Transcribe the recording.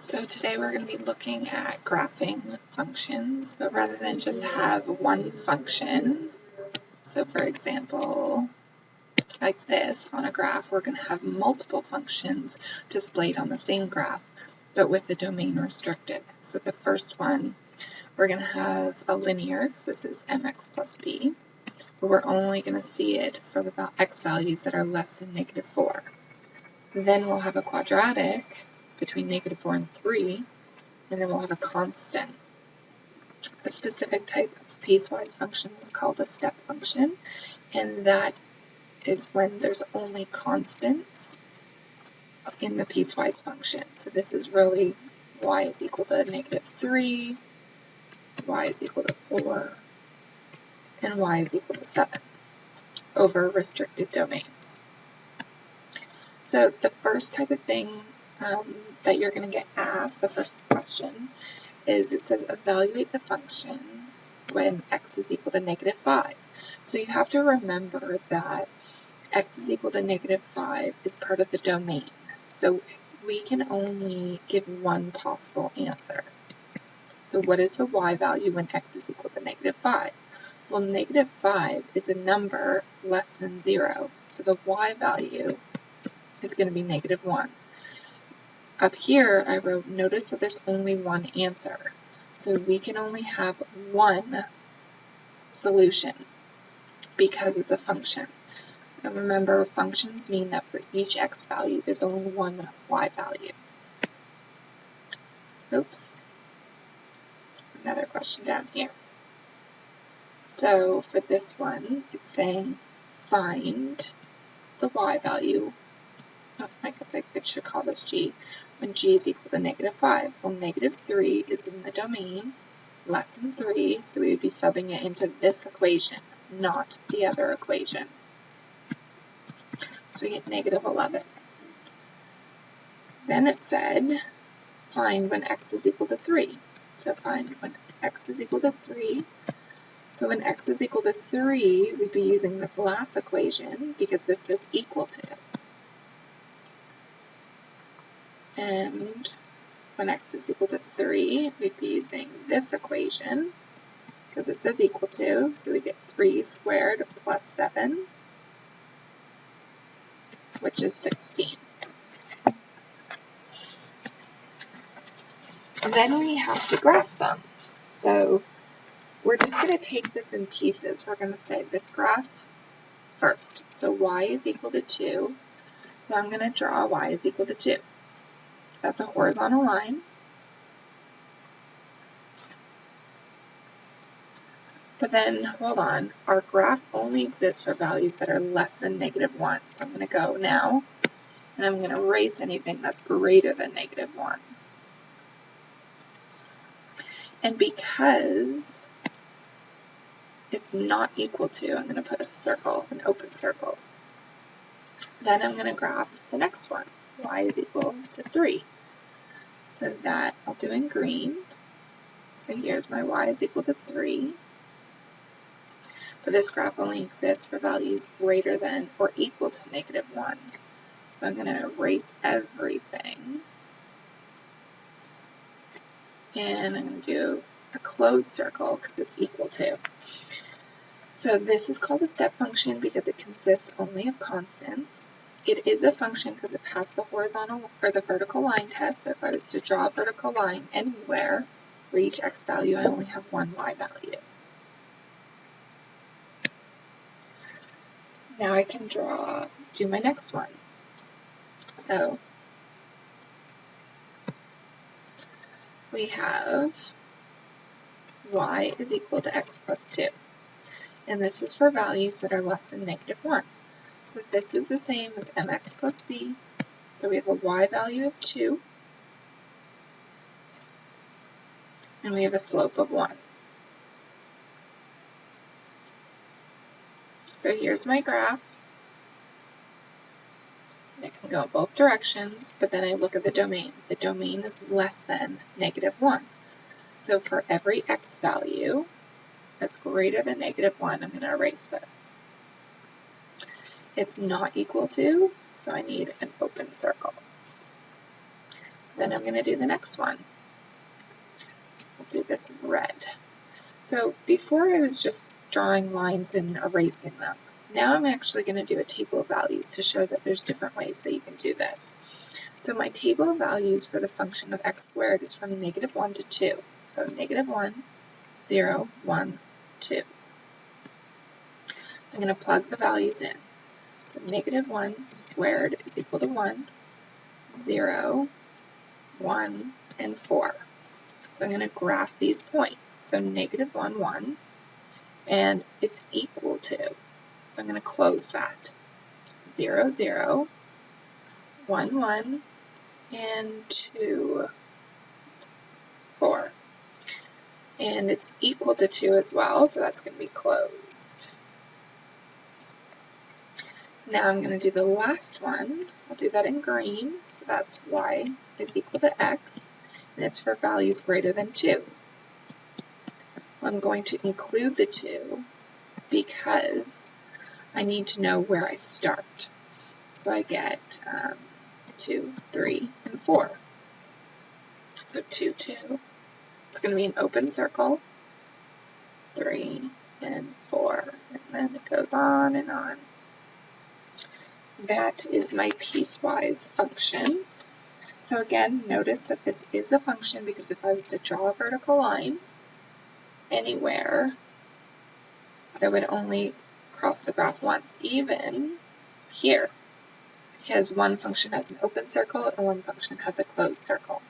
So today we're going to be looking at graphing functions, but rather than just have one function, so for example, like this on a graph, we're going to have multiple functions displayed on the same graph, but with the domain restricted. So the first one, we're going to have a linear, because this is mx plus b, but we're only going to see it for the x values that are less than -4. Then we'll have a quadratic between -4 and 3, and then we'll have a constant. A specific type of piecewise function is called a step function, and that is when there's only constants in the piecewise function. So this is really y is equal to -3, y is equal to 4, and y is equal to 7 over restricted domains. So the first type of thing that you're going to get asked, the first question, is it says evaluate the function when x is equal to -5. So you have to remember that x is equal to -5 is part of the domain. So we can only give one possible answer. So what is the y value when x is equal to -5? Well, -5 is a number less than 0. So the y value is going to be -1. Up here, I wrote, notice that there's only one answer. So we can only have one solution because it's a function. And remember, functions mean that for each x value, there's only one y value. Oops. Another question down here. So for this one, it's saying find the y value. I guess I should call this g, when g is equal to -5. Well, -3 is in the domain, less than 3, so we would be subbing it into this equation, not the other equation. So we get -11. Then it said, find when x is equal to 3. So find when x is equal to 3. So when x is equal to 3, we'd be using this last equation because this is equal to. And when x is equal to 3, we'd be using this equation because it says equal to, so we get 3 squared plus 7, which is 16. And then we have to graph them. So we're just going to take this in pieces. We're going to say this graph first. So y is equal to 2. So I'm going to draw y is equal to 2. That's a horizontal line. But then, hold on, our graph only exists for values that are less than -1. So I'm going to go now, and I'm going to erase anything that's greater than -1. And because it's not equal to, I'm going to put a circle, an open circle. Then I'm going to graph the next one. Y is equal to 3. So that I'll do in green. So here's my y is equal to 3. But this graph only exists for values greater than or equal to -1. So I'm going to erase everything. And I'm going to do a closed circle because it's equal to. So this is called a step function because it consists only of constants. It is a function because it passed the horizontal or the vertical line test. So if I was to draw a vertical line anywhere for each x value, I only have one y value. Now I can do my next one. So we have y is equal to x plus 2. And this is for values that are less than -1. So this is the same as mx plus b. So we have a y value of 2. And we have a slope of 1. So here's my graph. And it can go in both directions, but then I look at the domain. The domain is less than -1. So for every x value that's greater than -1, I'm going to erase this. It's not equal to, so I need an open circle. Then And I'm going to do the next one. We'll do this in red. So before I was just drawing lines and erasing them. Now I'm actually going to do a table of values to show that there's different ways that you can do this. So my table of values for the function of x squared is from -1 to 2. So -1, 0, 1, 2. I'm going to plug the values in. So -1 squared is equal to 1, 0, 1, and 4. So I'm going to graph these points. So -1, 1, and it's equal to, so I'm going to close that, 0, 0, 1, 1, and 2, 4. And it's equal to 2 as well, so that's going to be closed. Now I'm going to do the last one. I'll do that in green, so that's y is equal to x, and it's for values greater than 2. I'm going to include the 2 because I need to know where I start. So I get 2, 3, and 4. So 2, 2. It's going to be an open circle. 3 and 4. And then it goes on and on. That is my piecewise function. So again, notice that this is a function because if I was to draw a vertical line anywhere, I would only cross the graph once, even here, because one function has an open circle and one function has a closed circle.